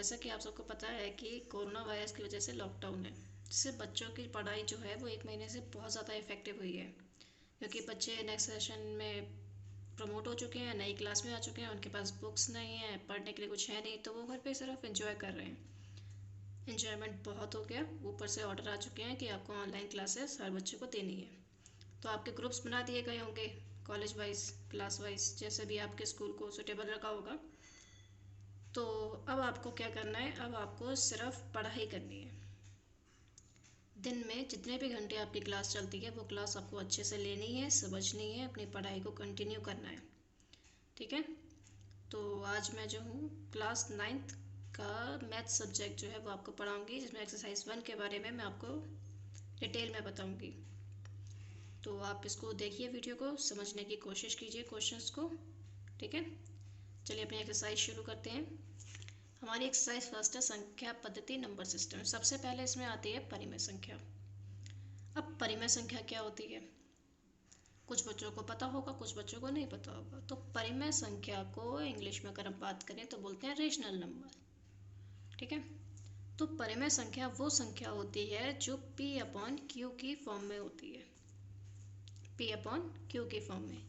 जैसा कि आप सबको पता है कि कोरोना वायरस की वजह से लॉकडाउन है, जिससे बच्चों की पढ़ाई जो है वो 1 महीने से बहुत ज़्यादा इफ़ेक्टिव हुई है। क्योंकि बच्चे नेक्स्ट सेशन में प्रमोट हो चुके हैं, नई क्लास में आ चुके हैं, उनके पास बुक्स नहीं है, पढ़ने के लिए कुछ है नहीं, तो वो घर पे सिर्फ एंजॉय कर रहे हैं। एंजॉयमेंट बहुत हो गया, ऊपर से ऑर्डर आ चुके हैं कि आपको ऑनलाइन क्लासेस हर बच्चे को देनी है। तो आपके ग्रुप्स बना दिए गए होंगे, कॉलेज वाइज, क्लास वाइज, जैसे भी आपके स्कूल को सुटेबल रखा होगा। तो अब आपको क्या करना है, अब आपको सिर्फ पढ़ाई करनी है। दिन में जितने भी घंटे आपकी क्लास चलती है वो क्लास आपको अच्छे से लेनी है, समझनी है, अपनी पढ़ाई को कंटिन्यू करना है। ठीक है। तो आज मैं जो हूँ क्लास 9th का मैथ सब्जेक्ट जो है वो आपको पढ़ाऊँगी, जिसमें एक्सरसाइज 1 के बारे में मैं आपको डिटेल में बताऊँगी। तो आप इसको देखिए, वीडियो को समझने की कोशिश कीजिए क्वेश्चंस को। ठीक है, चलिए अपनी एक्सरसाइज शुरू करते हैं। हमारी एक्सरसाइज फर्स्ट है संख्या पद्धति नंबर सिस्टम। सबसे पहले इसमें आती है परिमेय संख्या। अब परिमेय संख्या क्या होती है, कुछ बच्चों को पता होगा, कुछ बच्चों को नहीं पता होगा। तो परिमेय संख्या को इंग्लिश में अगर हम बात करें तो बोलते हैं रेशनल नंबर। ठीक है। तो परिमेय संख्या वो संख्या होती है जो P अपॉन Q की फॉर्म में होती है। P अपॉन Q की फॉर्म में,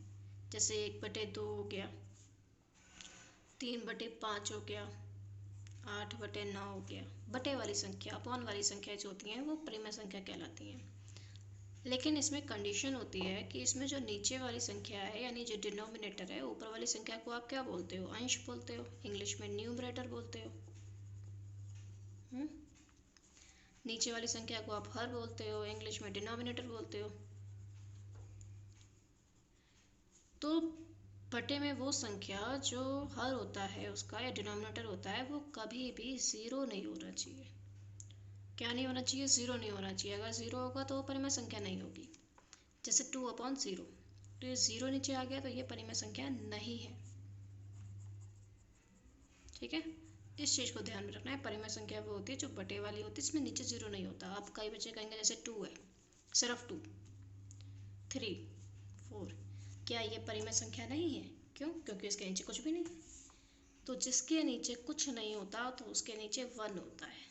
जैसे 1/2 हो गया, 3/5 हो गया, 8/9 हो गया। बटे वाली संख्या, अपॉन वाली संख्या जो होती हैं वो परिमेय संख्या कहलाती हैं। लेकिन इसमें कंडीशन होती है कि इसमें जो नीचे वाली संख्या है, यानी जो डिनोमिनेटर है, ऊपर वाली संख्या को आप क्या बोलते हो, अंश बोलते हो, इंग्लिश में न्यूमरेटर बोलते हो। नीचे वाली संख्या को आप हर बोलते हो, इंग्लिश में डिनोमिनेटर बोलते हो। तो बटे में वो संख्या जो हर होता है उसका, या डिनोमिनेटर होता है, वो कभी भी ज़ीरो नहीं होना चाहिए। क्या नहीं होना चाहिए, ज़ीरो नहीं होना चाहिए। अगर ज़ीरो होगा तो वो परिमेय संख्या नहीं होगी। जैसे 2/0, तो ये ज़ीरो नीचे आ गया तो ये परिमेय संख्या नहीं है। ठीक है, इस चीज़ को ध्यान में रखना है। परिमेय संख्या वो होती है जो बटे वाली होती है, इसमें नीचे ज़ीरो नहीं होता। अब कई बच्चे कहेंगे जैसे 2 है, सिर्फ 2, 3, 4, क्या ये परिमेय संख्या नहीं है? क्यों? क्योंकि इसके नीचे कुछ भी नहीं है। तो जिसके नीचे कुछ नहीं होता तो उसके नीचे 1 होता है।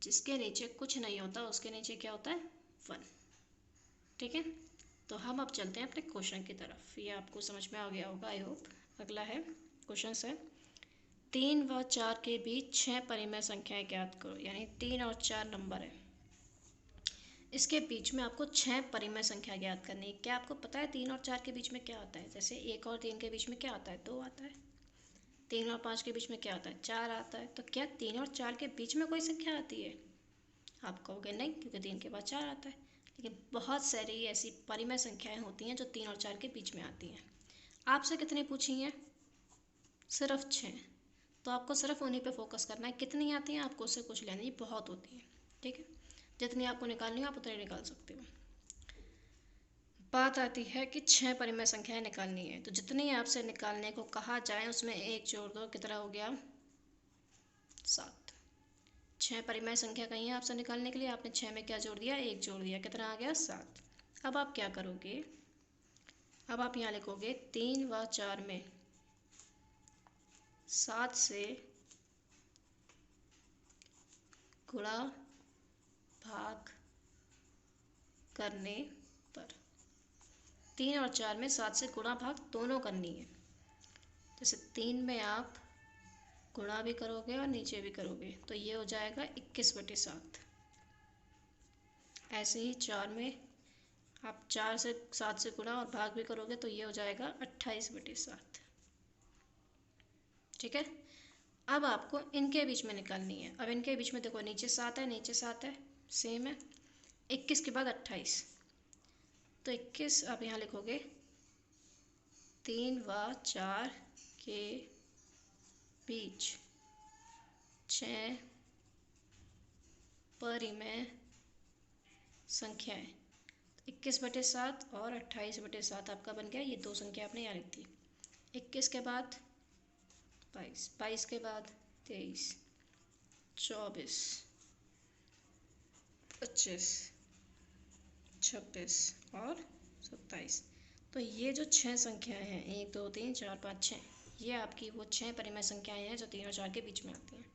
जिसके नीचे कुछ नहीं होता उसके नीचे क्या होता है, 1। ठीक है, तो हम अब चलते हैं अपने क्वेश्चन की तरफ। ये आपको समझ में आ गया होगा, आई होप। अगला है क्वेश्चन है 3 व 4 के बीच 6 परिमेय संख्याएं ज्ञात करो। यानी 3 और 4 नंबर है, इसके बीच में आपको 6 परिमेय संख्या ज्ञात करनी है। क्या आपको पता है 3 और 4 के बीच में क्या आता है? जैसे 1 और 3 के बीच में क्या आता है, 2 आता है। 3 और 5 के बीच में क्या आता है, 4 आता है। तो क्या 3 और 4 के बीच में कोई संख्या आती है? आप कहोगे नहीं, क्योंकि 3 के बाद 4 आता है। लेकिन बहुत सारी ऐसी परिमेय संख्याएं होती हैं जो 3 और 4 के बीच में आती हैं। आपसे कितनी पूछी हैं? सिर्फ 6। तो आपको सिर्फ उन्हीं पे फोकस करना है। कितनी आती हैं आपको उससे कुछ लेना नहीं, बहुत होती हैं। ठीक है, जितनी आपको निकालनी हो आप उतनी निकाल सकते हो। बात आती है कि 6 परिमेय संख्याएं निकालनी है, तो जितनी आपसे निकालने को कहा जाए उसमें 1 जोड़ दो, कितना हो गया, 7। 6 परिमेय संख्या कही है आपसे निकालने के लिए, आपने 6 में क्या जोड़ दिया, 1 जोड़ दिया, कितना आ गया, 7। अब आप क्या करोगे, अब आप यहाँ लिखोगे 3 व 4 में 7 से गुणा भाग करने पर, 3 और 4 में 7 से गुणा भाग दोनों करनी है। जैसे 3 में आप गुणा भी करोगे और नीचे भी करोगे तो ये हो जाएगा 21/7। ऐसे ही 4 में आप 4 से 7 से गुणा और भाग भी करोगे तो ये हो जाएगा 28/7। ठीक है, अब आपको इनके बीच में निकालनी है। अब इनके बीच में देखो, नीचे 7 है, नीचे 7 है, सेम है। 21 के बाद 28, तो 21 आप यहाँ लिखोगे 3 व 4 के बीच 6 परिमेय संख्याएं। 21/7 और 28/7 आपका बन गया। ये दो संख्या आपने यहाँ लिख दी। 21 के बाद 22, 22 के बाद 23, 24, 25, 26 और 27। तो ये जो 6 संख्याएं हैं, 1 2 3 4 5 6, ये आपकी वो 6 परिमेय संख्याएं हैं जो 3 और 4 के बीच में आती हैं।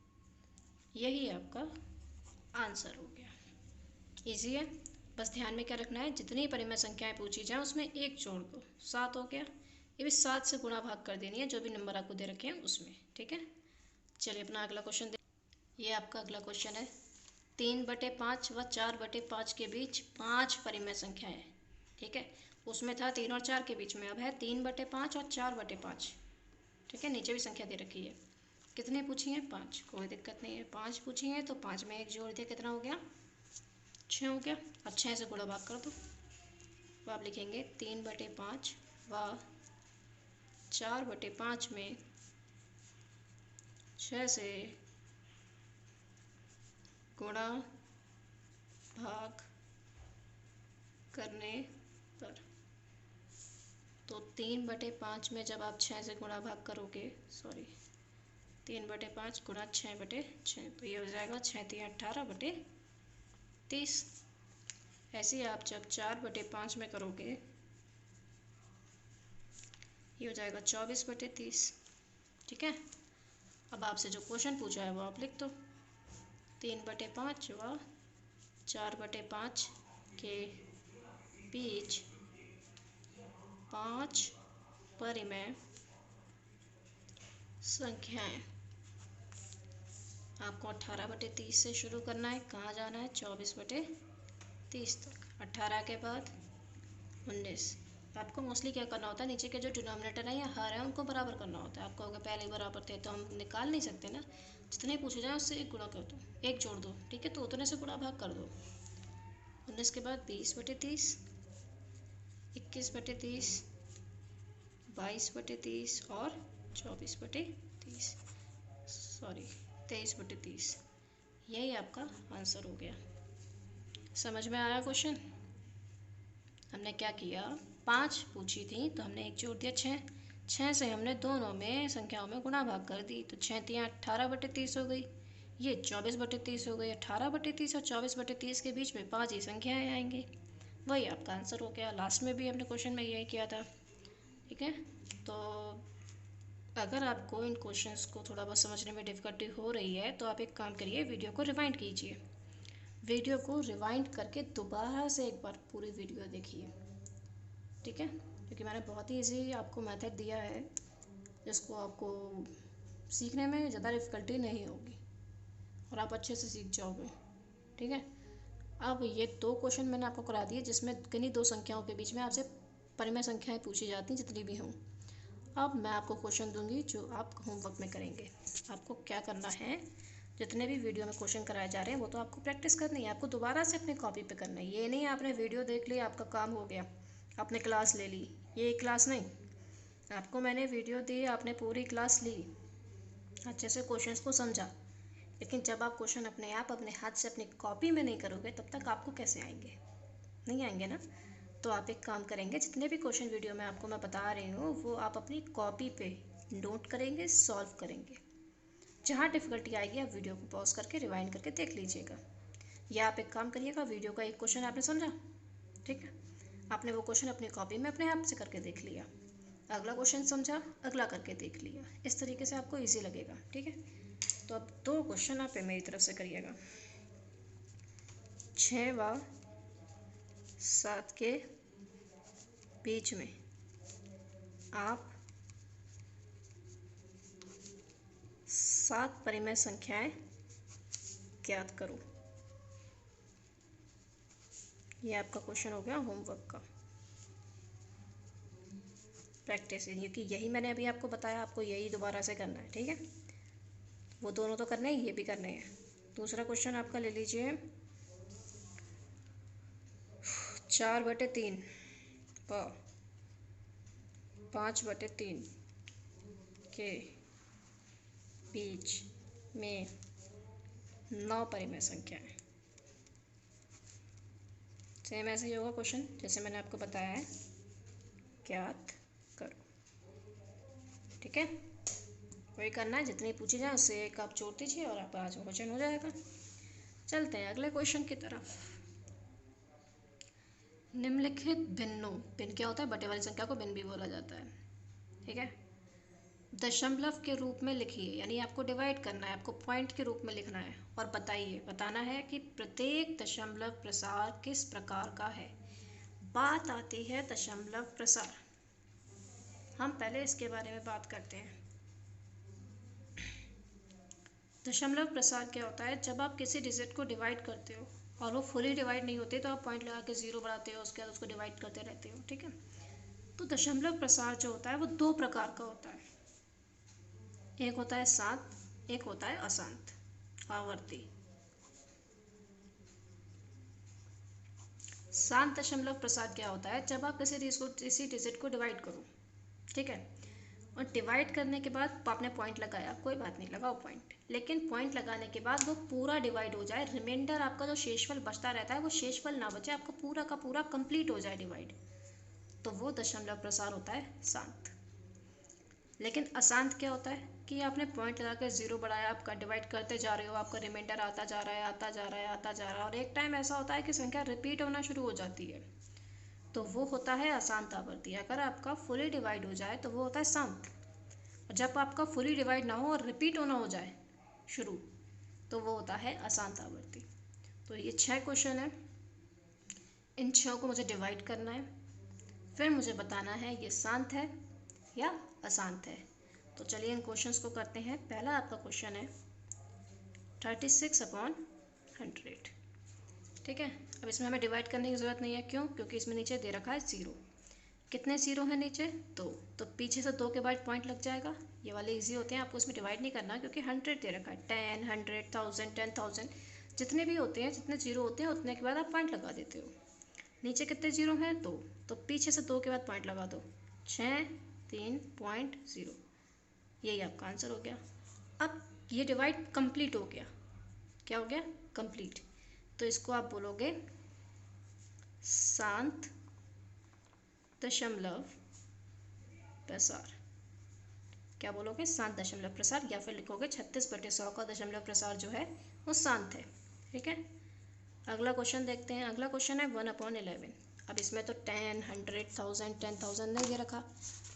यही आपका आंसर हो गया। इजी है। बस ध्यान में क्या रखना है, जितनी परिमेय संख्याएं पूछी जाए उसमें एक जोड़ दो, 7 हो गया। ये भी 7 से गुणा भाग कर देनी है जो भी नंबर आपको दे रखे हैं उसमें, ठीक है। चलिए अपना अगला क्वेश्चन दे। ये आपका अगला क्वेश्चन है। 3/5 व 4/5 के बीच 5 परिमेय संख्या है, ठीक है। उसमें था 3 और 4 के बीच में, अब है 3/5 और 4/5, ठीक है। नीचे भी संख्या दे रखी है। कितने पूछी हैं? 5। कोई दिक्कत नहीं है, 5 पूछी हैं तो 5 में एक जोड़ दिया, कितना हो गया? 6 हो गया। अब 6 से गुणा भाग कर दो, तो आप लिखेंगे 3/5 व 4/5 में 6 से गुणा भाग करने पर। तो 3/5 में जब आप 6 से गुणा भाग करोगे, 3/5 गुणा 6/6, तो ये हो जाएगा 6×3 = 18/30। ऐसे ही आप जब 4/5 में करोगे, ये हो जाएगा 24/30, ठीक है। अब आपसे जो क्वेश्चन पूछा है वो आप लिख दो। 3/5 व 4/5 के बीच 5 परिमेय संख्याएं। आपको 18/30 से शुरू करना है, कहाँ जाना है? 24/30 तक। 18 के बाद 19। आपको मोस्टली क्या करना होता है, नीचे के जो डिनोमिनेटर है या हर है उनको बराबर करना होता है। आपको अगर पहले बराबर थे तो हम निकाल नहीं सकते ना, जितने पूछे जाए उससे एक गुणा कर दो, एक जोड़ दो, ठीक है। तो उतने से गुणा भाग कर दो। 19 के बाद 20/30, 21/30, 22/30 और 24/30, 23/30। यही आपका आंसर हो गया। समझ में आया क्वेश्चन? हमने क्या किया, 5 पूछी थी तो हमने एक जोड़ दिया 6। 6 से हमने दोनों में संख्याओं में गुणा भाग कर दी, तो 6×3 = 18/30 हो गई। ये 24/30 हो गई। 18/30 और 24/30 के बीच में 5 ही संख्याएं आएंगी। वही आपका आंसर हो गया। लास्ट में भी हमने क्वेश्चन में यही किया था, ठीक है। तो अगर आपको इन क्वेश्चंस को थोड़ा बहुत समझने में डिफ़िकल्टी हो रही है तो आप एक काम करिए, वीडियो को रिवाइंड कीजिए। वीडियो को रिवाइंड करके दोबारा से एक बार पूरी वीडियो देखिए, ठीक है। क्योंकि मैंने बहुत ही ईजी आपको मेथड दिया है जिसको आपको सीखने में ज़्यादा डिफ़िकल्टी नहीं होगी और आप अच्छे से सीख जाओगे, ठीक है। अब ये 2 क्वेश्चन मैंने आपको करा दिए जिसमें किन्हीं 2 संख्याओं के बीच में आपसे परिमेय संख्याएं पूछी जाती हैं, जितनी भी हों। अब मैं आपको क्वेश्चन दूंगी जो आप होमवर्क में करेंगे। आपको क्या करना है, जितने भी वीडियो में क्वेश्चन कराए जा रहे हैं वो तो आपको प्रैक्टिस करनी है। आपको दोबारा से अपने कॉपी पे करना है। ये नहीं आपने वीडियो देख ली आपका काम हो गया, आपने क्लास ले ली, ये क्लास नहीं। आपको मैंने वीडियो दी, आपने पूरी क्लास ली, अच्छे से क्वेश्चंस को समझा, लेकिन जब आप क्वेश्चन अपने आप अपने हाथ से अपनी कॉपी में नहीं करोगे तब तक आपको कैसे आएंगे? नहीं आएंगे ना। तो आप एक काम करेंगे, जितने भी क्वेश्चन वीडियो में आपको मैं बता रही हूँ वो आप अपनी कॉपी पे नोट करेंगे, सॉल्व करेंगे। जहाँ डिफ़िकल्टी आएगी आप वीडियो को पॉज करके रिवाइंड करके देख लीजिएगा। या आप एक काम करिएगा, वीडियो का एक क्वेश्चन आपने समझा, ठीक है, आपने वो क्वेश्चन अपनी कॉपी में अपने हाथ से करके देख लिया, अगला क्वेश्चन समझा, अगला करके देख लिया। इस तरीके से आपको ईजी लगेगा, ठीक है। तो अब 2 क्वेश्चन आप मेरी तरफ से करिएगा। 6 व 7 के बीच में आप 7 परिमेय संख्याएं ज्ञात करो। ये आपका क्वेश्चन हो गया होमवर्क का, प्रैक्टिस। क्योंकि यही मैंने अभी आपको बताया, आपको यही दोबारा से करना है, ठीक है। वो दोनों तो करने हैं, ये भी करने हैं। दूसरा क्वेश्चन आपका ले लीजिए, 4/3 व 5/3 के बीच में 9 परिमेय संख्याएं। सेम ऐसे ही होगा क्वेश्चन जैसे मैंने आपको बताया है, ज्ञात करो, ठीक है। वही करना है, जितनी पूछी जाए उससे एक आप जोड़ दीजिए और आपका आज क्वेश्चन हो जाएगा। चलते हैं अगले क्वेश्चन की तरफ। निम्नलिखित भिन्नों, भिन्न क्या होता है? बटे वाली संख्या को भिन्न भी बोला जाता है, ठीक है। दशमलव के रूप में लिखिए, यानी आपको डिवाइड करना है, आपको पॉइंट के रूप में लिखना है और बताना है कि प्रत्येक दशमलव प्रसार किस प्रकार का है। बात आती है दशमलव प्रसार। हम पहले इसके बारे में बात करते हैं। दशमलव प्रसार क्या होता है? जब आप किसी डिजिट को डिवाइड करते हो और वो फुली डिवाइड नहीं होते तो आप पॉइंट लगा के जीरो बढ़ाते हो, उसके बाद उसको डिवाइड करते रहते हो, ठीक है। तो दशमलव प्रसार जो होता है वो दो प्रकार का होता है। एक होता है शांत, एक होता है अशांत आवर्ती। शांत दशमलव प्रसार क्या होता है? जब आप किसी डिजिट को डिवाइड करो, ठीक है, और डिवाइड करने के बाद आपने पॉइंट लगाया, कोई बात नहीं, लगाओ पॉइंट, लेकिन पॉइंट लगाने के बाद वो पूरा डिवाइड हो जाए, रिमाइंडर आपका जो शेषफल बचता रहता है वो शेषफल ना बचे, आपका पूरा का पूरा कंप्लीट हो जाए डिवाइड, तो वो दशमलव प्रसार होता है शांत। लेकिन अशांत क्या होता है कि आपने पॉइंट लगा के जीरो बढ़ाया, आपका डिवाइड करते जा रहे हो, आपका रिमाइंडर आता जा रहा है, आता जा रहा है, आता जा रहा है, और एक टाइम ऐसा होता है कि संख्या रिपीट होना शुरू हो जाती है, तो वो होता है अशांत आवर्ती। अगर आपका फुली डिवाइड हो जाए तो वो होता है शांत, और जब आपका फुली डिवाइड ना हो और रिपीट होना हो जाए शुरू, तो वो होता है अशांत आवर्ती। तो ये 6 क्वेश्चन है, इन 6 को मुझे डिवाइड करना है, फिर मुझे बताना है ये शांत है या अशांत है। तो चलिए इन क्वेश्चंस को करते हैं। पहला आपका क्वेश्चन है 36/100, ठीक है। अब इसमें हमें डिवाइड करने की ज़रूरत नहीं है, क्यों? क्योंकि इसमें नीचे दे रखा है ज़ीरो। कितने ज़ीरो हैं नीचे? 2, तो पीछे से 2 के बाद पॉइंट लग जाएगा। ये वाले इजी होते हैं, आपको इसमें डिवाइड नहीं करना क्योंकि 100 दे रखा है। 10, 100, 1000, 10,000 जितने भी होते हैं, जितने जीरो होते हैं उतने के बाद आप पॉइंट लगा देते हो। नीचे कितने जीरो हैं? 2, तो पीछे से 2 के बाद पॉइंट लगा दो, 6, 3.0, यही आपका आंसर हो गया। अब ये डिवाइड कंप्लीट हो गया। क्या हो गया? कंप्लीट। तो इसको आप बोलोगे शांत दशमलव प्रसार। क्या बोलोगे? शांत दशमलव प्रसार, या फिर लिखोगे 36/100 का दशमलव प्रसार जो है वो शांत है, ठीक है। अगला क्वेश्चन देखते हैं। अगला क्वेश्चन है 1/11। अब इसमें तो 10, 100, 1000, 10,000 नहीं दे रखा,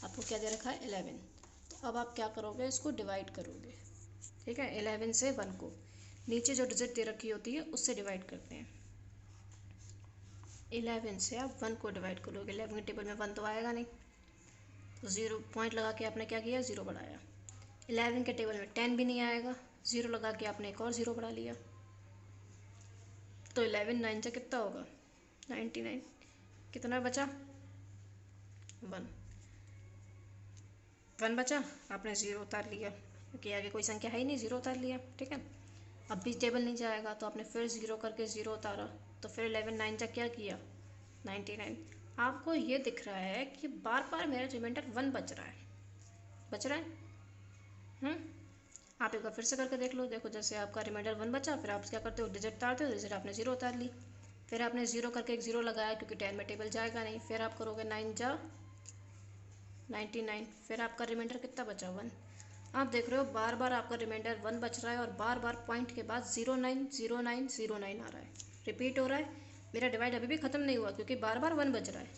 आपको क्या दे रखा है? 11। तो अब आप क्या करोगे? इसको डिवाइड करोगे, ठीक है। 11 से 1 को नीचे जो डिजिट दे रखी होती है उससे डिवाइड करते हैं। 11 से आप 1 को डिवाइड करोगे। 11 के टेबल में 1 तो आएगा नहीं, तो ज़ीरो पॉइंट लगा के आपने क्या किया? ज़ीरो बढ़ाया। 11 के टेबल में 10 भी नहीं आएगा, ज़ीरो लगा के आपने एक और ज़ीरो बढ़ा लिया। तो 11 9 से कितना होगा? 99। कितना बचा? 1 बचा, आपने ज़ीरो उतार लिया क्योंकि आगे कोई संख्या है ही नहीं, ज़ीरो उतार लिया, ठीक है। अब भी टेबल नहीं जाएगा तो आपने फिर ज़ीरो करके ज़ीरो उतारा, तो फिर 11 9 जा क्या किया? 99। आपको ये दिख रहा है कि बार बार मेरा रिमाइंडर 1 बच रहा है, बच रहा है। आप एक बार फिर से करके देख लो। देखो जैसे आपका रिमाइंडर 1 बचा, फिर आप क्या करते हो? डिजिट उतारते हो, डिजिट आपने ज़ीरो उतार ली, फिर आपने ज़ीरो करके एक ज़ीरो लगाया क्योंकि 10 में टेबल जाएगा नहीं, फिर आप करोगे 9 जा 99, फिर आपका रिमाइंडर कितना बचा? 1। आप देख रहे हो बार बार आपका रिमाइंडर 1 बच रहा है और बार बार पॉइंट के बाद 09 09 09 आ रहा है, रिपीट हो रहा है। मेरा डिवाइड अभी भी ख़त्म नहीं हुआ क्योंकि बार बार 1 बच रहा है।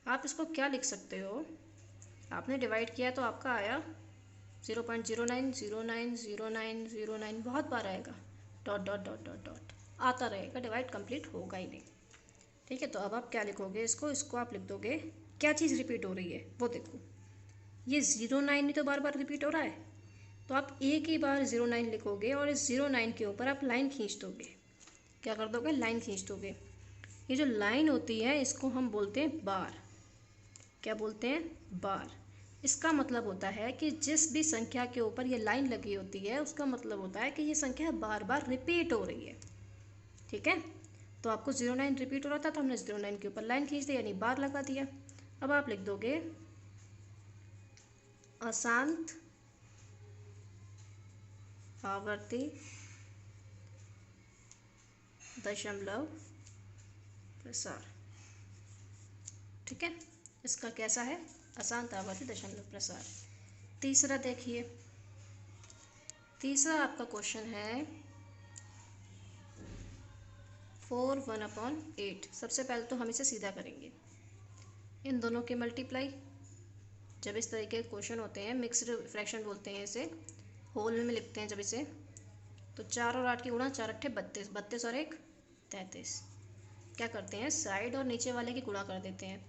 आप इसको क्या लिख सकते हो? आपने डिवाइड किया तो आपका आया 0.09 09 09 09, बहुत बार आएगा, dot dot dot dot dot आता रहेगा, डिवाइड कंप्लीट होगा ही नहीं, ठीक है। तो अब आप क्या लिखोगे? इसको आप लिख दोगे, क्या चीज़ रिपीट हो रही है वो देखो। ये 09 ही तो बार बार रिपीट हो रहा है, तो आप एक ही बार 09 लिखोगे और इस 09 के ऊपर आप लाइन खींच दोगे। क्या कर दोगे? लाइन खींच दोगे। ये जो लाइन होती है इसको हम बोलते हैं बार। क्या बोलते हैं? बार। इसका मतलब होता है कि जिस भी संख्या के ऊपर ये लाइन लगी होती है उसका मतलब होता है कि ये संख्या बार बार रिपीट हो रही है, ठीक है। तो आपको 09 रिपीट हो रहा था तो हमने 09 के ऊपर लाइन खींच दी, यानी बार लगा दिया। अब आप लिख दोगे अशांत आवर्ती दशमलव प्रसार, ठीक है। इसका कैसा है? अशांत आवर्ती दशमलव प्रसार। तीसरा देखिए, तीसरा आपका क्वेश्चन है 4 1/8। सबसे पहले तो हम इसे सीधा करेंगे, इन दोनों के मल्टीप्लाई जब इस तरीके के क्वेश्चन होते हैं, मिक्स्ड फ्रैक्शन बोलते हैं इसे, होल में लिखते हैं जब इसे, तो 4 और 8 की गुणा, 4 अट्ठे 32, 32 और 1 33। क्या करते हैं, साइड और नीचे वाले की गुणा कर देते हैं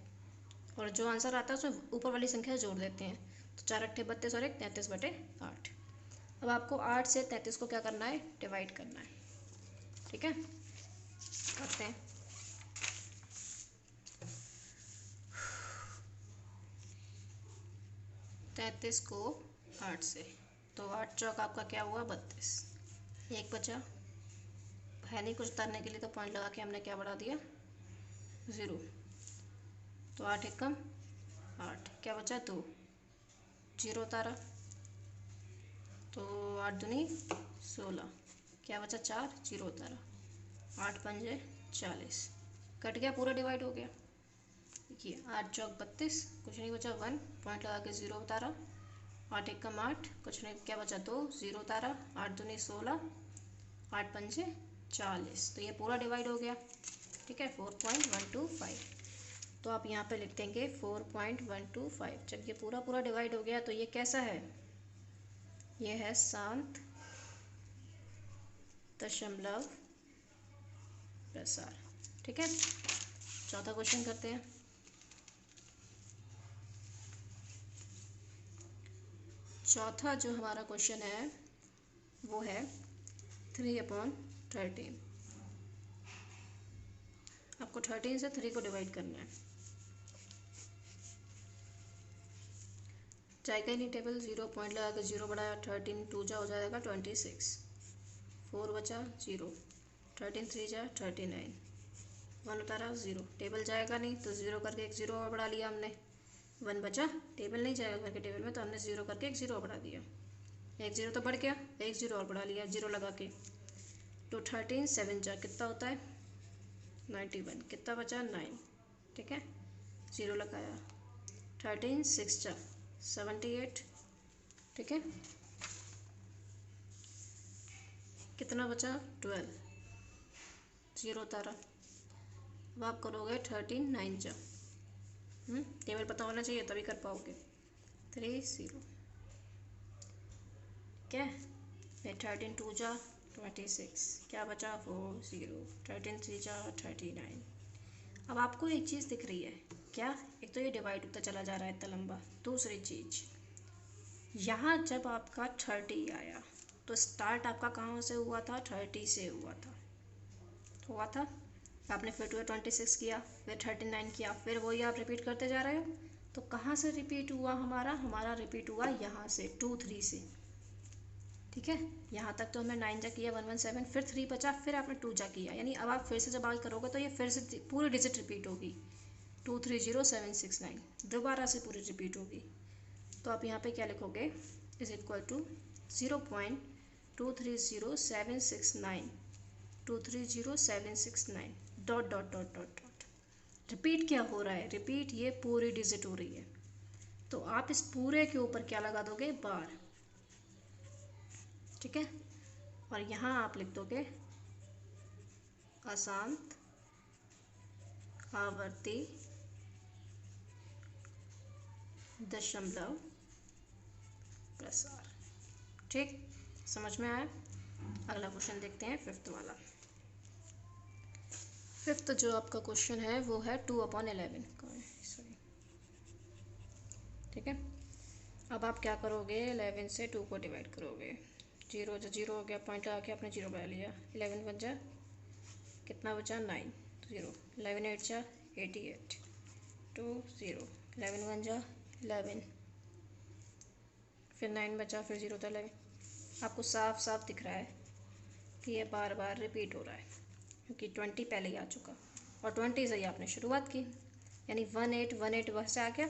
और जो आंसर आता है उसमें ऊपर वाली संख्या जोड़ देते हैं। तो 4 अट्ठे 32 और 1 33/8। अब आपको 8 से 33 को क्या करना है, डिवाइड करना है। ठीक है, करते हैं। तैंतीस को 8 से, तो 8 चौक आपका क्या हुआ, 32। एक बचा, है नहीं कुछ उतारने के लिए, तो पॉइंट लगा के हमने क्या बढ़ा दिया, 0। तो 8 एकम 8, क्या बचा 2, 0 उतारा। तो 8 दूनी 16, क्या बचा 4, 0 उतारा। 8 पंजे 40, कट गया, पूरा डिवाइड हो गया। देखिए 8 चौक 32, कुछ नहीं बचा 1, पॉइंट लगा के 0 उतारा। 8 एकम 8, कुछ नहीं, क्या बचा 2, 0 उतारा। 8 दूनी 16, 8 पंजे 40, तो ये पूरा डिवाइड हो गया। ठीक है, 4.125। तो आप यहाँ पे लिख देंगे 4.125। जब ये पूरा पूरा डिवाइड हो गया तो ये कैसा है, ये है शांत दशमलव प्रसार। ठीक है, चौथा क्वेश्चन करते हैं। चौथा जो हमारा क्वेश्चन है वो है 3/13। आपको 13 से 3 को डिवाइड करना है। जाएगा ही नहीं टेबल, 0 पॉइंट लगा के 0 बढ़ाया, 13 2 जा हो जाएगा 26, 4 बचा 0, 13 3 जा 39, 1 उतारा 0, टेबल जाएगा नहीं तो 0 करके एक 0 और बढ़ा लिया हमने, 1 बचा, टेबल नहीं जाएगा करके टेबल में, तो हमने 0 करके एक 0 और बढ़ा दिया, एक 0 तो बढ़ गया, एक 0 और बढ़ा लिया 0 लगा के। तो 13 7 जा कितना होता है 91, कितना बचा 9। ठीक है, 0 लगाया। 13 6 जा 78। ठीक है, कितना बचा 12, 0 उतारा। अब आप करोगे 13 9 जा, टेबल पता होना चाहिए तभी कर पाओगे। 3 0। ठीक है, फिर 13 2 जा 26, क्या बचा 4 0, 13 3 जा 39। अब आपको एक चीज़ दिख रही है क्या, एक तो ये डिवाइड होता चला जा रहा है इतना लंबा, दूसरी चीज़ यहाँ जब आपका 30 आया तो स्टार्ट आपका कहाँ से हुआ था, 30 से हुआ था। आपने फिर 26 किया, फिर 39 किया, फिर वही आप रिपीट करते जा रहे हो। तो कहाँ से रिपीट हुआ हमारा रिपीट हुआ यहाँ से 2 3 से। ठीक है, यहाँ तक तो हमने 9 जा किया 117, फिर 3 बचा, फिर आपने 2 जा किया, यानी अब आप फिर से जब आगे करोगे तो ये फिर से पूरी डिजिट रिपीट होगी, 230769 दोबारा से पूरी रिपीट होगी। तो आप यहाँ पे क्या लिखोगे, is equal to 0.230769, 230769 dot dot dot dot dot. Repeat क्या हो रहा है, रिपीट ये पूरी डिजिट हो रही है, तो आप इस पूरे के ऊपर क्या लगा दोगे, बार। ठीक है, और यहाँ आप लिख दोगे अशांत आवर्ती दशमलव प्रसार। ठीक, समझ में आया। अगला क्वेश्चन देखते हैं, फिफ्थ वाला। फिफ्थ जो आपका क्वेश्चन है वो है 2/11 का, सॉरी। ठीक है, अब आप क्या करोगे, 11 से 2 को डिवाइड करोगे, 0 जो 0 हो गया, पॉइंट लगा के आपने 0 बढ़ा लिया, 11 बन जा, कितना बचा 9, 0, 11 8 जा 88, 2 0, 11 बन जा 11, फिर 9 बचा, फिर 0 था 11। आपको साफ साफ दिख रहा है कि ये बार बार रिपीट हो रहा है, क्योंकि 20 पहले ही आ चुका और 20 से ही आपने शुरुआत की, यानी 1818 वहाँ से आ गया।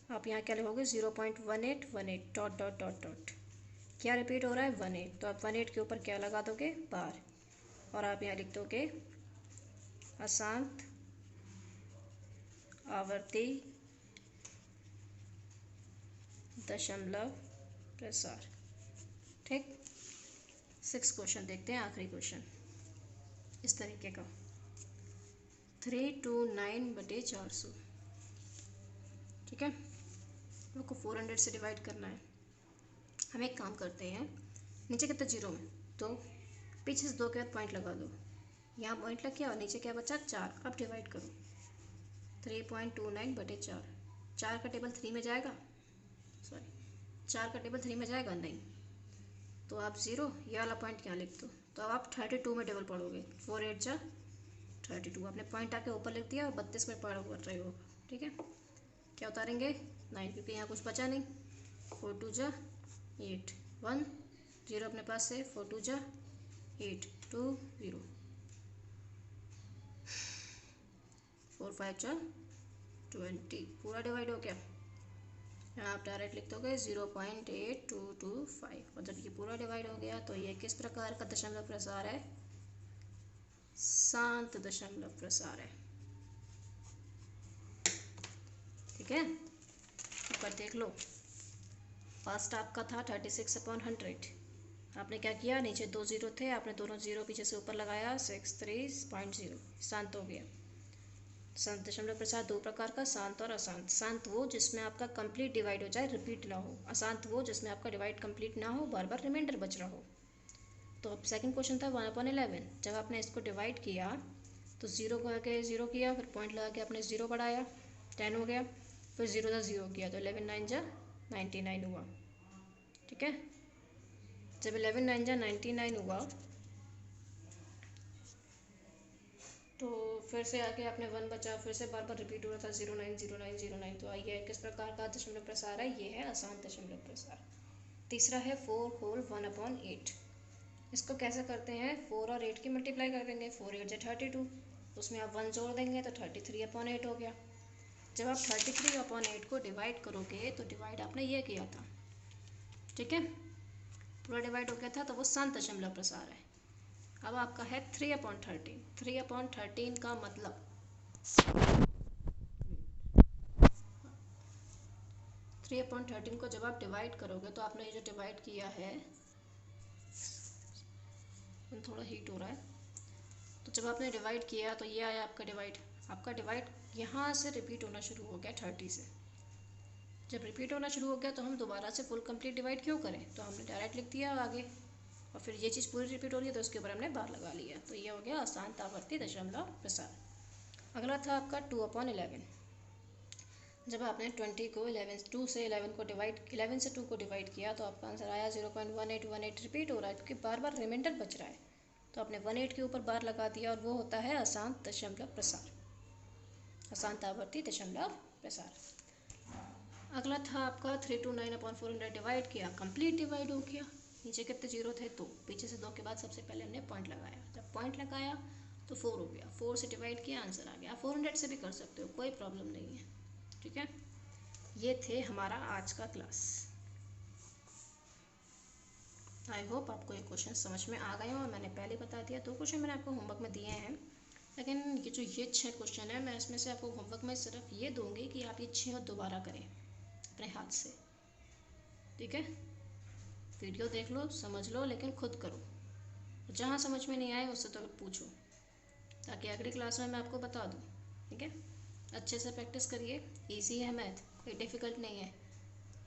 आप यहाँ क्या लिखोगे, 0.1818 डॉट डॉट डॉट डॉट, क्या रिपीट हो रहा है 18, तो आप 18 के ऊपर क्या लगा दोगे, बार, और आप यहाँ लिख दोगे अशांत आवर्ती दशमलव प्रसार। ठीक, 6 क्वेश्चन देखते हैं, आखिरी क्वेश्चन इस तरीके का, 329/400। ठीक है, आपको 400 से डिवाइड करना है। हम एक काम करते हैं, नीचे कितना जीरो में, तो पीछे से 2 के बाद पॉइंट लगा दो, यहाँ पॉइंट लग गया और नीचे क्या बचा 4। अब डिवाइड करो 3.29/4। 4 का टेबल 3 में जाएगा, सॉरी 4 का टेबल 3 में जाएगा नहीं, तो आप 0 ये वाला पॉइंट यहाँ लिख दो। तो अब आप 32 में टेबल पढ़ोगे, 4 8 जा 32। आपने पॉइंट आके ऊपर लिख दिया और 32 में पढ़ कर रहे हो, ठीक है। क्या उतारेंगे 9, क्योंकि यहाँ कुछ बचा नहीं। 4 2 जा 8, 1 0 अपने पास से, 4 2 जा 8 2 0, 4 5 जा 20। पूरा डिवाइड हो गया। यहाँ आप डायरेक्ट लिख दोगे 0.8225। और जब ये पूरा डिवाइड हो गया तो ये किस प्रकार का दशमलव प्रसार है? शांत दशमलव प्रसार है, ठीक है। ऊपर देख लो, फर्स्ट आपका था 36/100। आपने क्या किया, नीचे 2 0 थे, आपने दोनों 0 पीछे से ऊपर लगाया, 63.0 शांत हो गया। शांत दशमलव प्रसार दो प्रकार का, शांत और अशांत। शांत वो जिसमें आपका कंप्लीट डिवाइड हो जाए, रिपीट ना हो। अशांत वो जिसमें आपका डिवाइड कंप्लीट ना हो, बार बार रिमाइंडर बच रहा हो। तो अब सेकंड क्वेश्चन था 1/11। जब आपने इसको डिवाइड किया तो 0 को आके 0 किया, फिर पॉइंट लगा के आपने 0 बढ़ाया, 10 हो गया, फिर 0 था 0 किया तो 11 9 जा 99 हुआ, ठीक है। जब 11 9 जा 99 हुआ तो फिर से आके आपने 1 बचा, फिर से बार बार रिपीट हो रहा था 09 09 09। तो ये किस प्रकार का दशमलव प्रसार है? ये है अशांत दशमलव प्रसार। तीसरा है 4 होल 1/8। इसको कैसे करते हैं? 4 और 8 की मल्टीप्लाई कर देंगे, 4 8 जा 32, उसमें आप 1 जोड़ देंगे तो 33/8 हो गया। जब आप 33/8 को डिवाइड करोगे तो डिवाइड आपने ये किया था, ठीक है, पूरा डिवाइड हो गया था, तो वो शांत दशमलव प्रसार है। अब आपका है 3/13। 3/13 का मतलब 3/13 को जब आप डिवाइड करोगे तो आपने ये जो डिवाइड किया है, थोड़ा हीट हो रहा है, तो जब आपने डिवाइड किया तो ये आया आपका डिवाइड। आपका डिवाइड यहाँ से रिपीट होना शुरू हो गया 30 से। जब रिपीट होना शुरू हो गया तो हम दोबारा से फुल कंप्लीट डिवाइड क्यों करें? तो हमने डायरेक्ट लिख दिया आगे, और फिर ये चीज़ पूरी रिपीट हो रही है तो उसके ऊपर हमने बार लगा लिया। तो ये हो गया अशांत आवर्ती दशमलव प्रसार। अगला था आपका 2/11। जब आपने 20 को 2 से 11 को डिवाइड 11 से 2 को डिवाइड किया तो आपका आंसर आया 0.1818। रिपीट हो रहा है क्योंकि बार बार रिमाइंडर बच रहा है, तो आपने 18 के ऊपर बार लगा दिया, और वो होता है अशांत दशमलव प्रसार, अशांत आवर्ती दशमलव प्रसार। अगला था आपका 329/400। डिवाइड किया, कंप्लीट डिवाइड हो गया। नीचे कितने जीरो थे? 2, पीछे से 2 के बाद सबसे पहले हमने पॉइंट लगाया। जब पॉइंट लगाया तो 4 हो गया, 4 से डिवाइड किया, आंसर आ गया। 400 से भी कर सकते हो, कोई प्रॉब्लम नहीं है, ठीक है। ये थे हमारा आज का क्लास। आई होप आपको ये क्वेश्चन समझ में आ गए हो, और मैंने पहले बता दिया 2 क्वेश्चन मैंने आपको होमवर्क में दिए हैं, लेकिन ये जो ये 6 क्वेश्चन है, मैं इसमें से आपको होमवर्क में सिर्फ ये दूंगी कि आप ये 6 दोबारा करें अपने हाथ से, ठीक है। वीडियो देख लो, समझ लो, लेकिन खुद करो। जहाँ समझ में नहीं आए उससे तो पूछो, ताकि अगली क्लास में मैं आपको बता दूँ, ठीक है। अच्छे से प्रैक्टिस करिए, इजी है मैथ, कोई डिफ़िकल्ट नहीं है।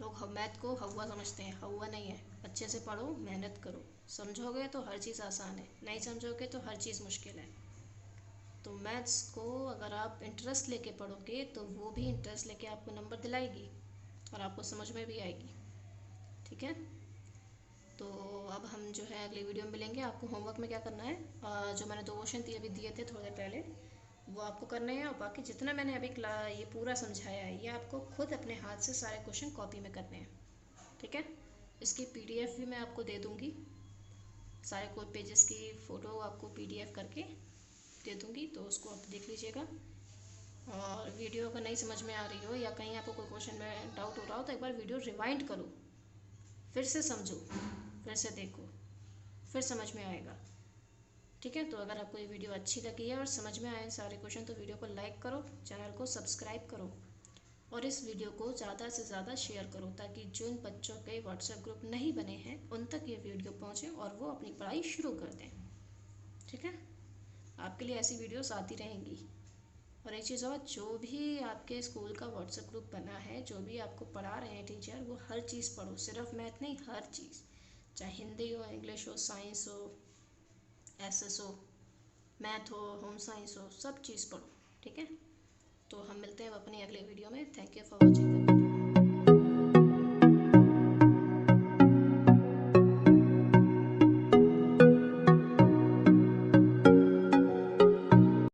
लोग मैथ को हवा समझते हैं, हवा नहीं है। अच्छे से पढ़ो, मेहनत करो, समझोगे तो हर चीज़ आसान है, नहीं समझोगे तो हर चीज़ मुश्किल है। तो मैथ्स को अगर आप इंटरेस्ट लेके पढ़ोगे तो वो भी इंटरेस्ट लेके आपको नंबर दिलाएगी और आपको समझ में भी आएगी, ठीक है। तो अब हम जो है अगली वीडियो में मिलेंगे। आपको होमवर्क में क्या करना है, जो मैंने 2 क्वेश्चन अभी दिए थे थोड़ी देर पहले, वो आपको करने हैं, और बाकी जितना मैंने अभी ये पूरा समझाया है ये आपको खुद अपने हाथ से सारे क्वेश्चन कॉपी में करने हैं, ठीक है। इसकी PDF भी मैं आपको दे दूँगी, सारे कोई पेजेस की फ़ोटो आपको PDF करके दे दूँगी, तो उसको आप देख लीजिएगा। और वीडियो अगर नहीं समझ में आ रही हो या कहीं आपको कोई क्वेश्चन में डाउट हो रहा हो तो एक बार वीडियो रिवाइंड करो, फिर से समझो, फिर से देखो, फिर समझ में आएगा, ठीक है। तो अगर आपको ये वीडियो अच्छी लगी है और समझ में आए सारे क्वेश्चन तो वीडियो को लाइक करो, चैनल को सब्सक्राइब करो, और इस वीडियो को ज़्यादा से ज़्यादा शेयर करो, ताकि जिन बच्चों के व्हाट्सएप ग्रुप नहीं बने हैं उन तक ये वीडियो पहुँचे और वो अपनी पढ़ाई शुरू कर दें, ठीक है। आपके लिए ऐसी वीडियोस आती रहेंगी। और एक चीज़ और, जो भी आपके स्कूल का व्हाट्सएप ग्रुप बना है, जो भी आपको पढ़ा रहे हैं टीचर, वो हर चीज़ पढ़ो, सिर्फ मैथ नहीं, हर चीज़, चाहे हिंदी हो, इंग्लिश हो, साइंस हो, एसएस हो, मैथ हो, होम साइंस हो, सब चीज़ पढ़ो, ठीक है। तो हम मिलते हैं अपनी अगले वीडियो में। Thank you for watching.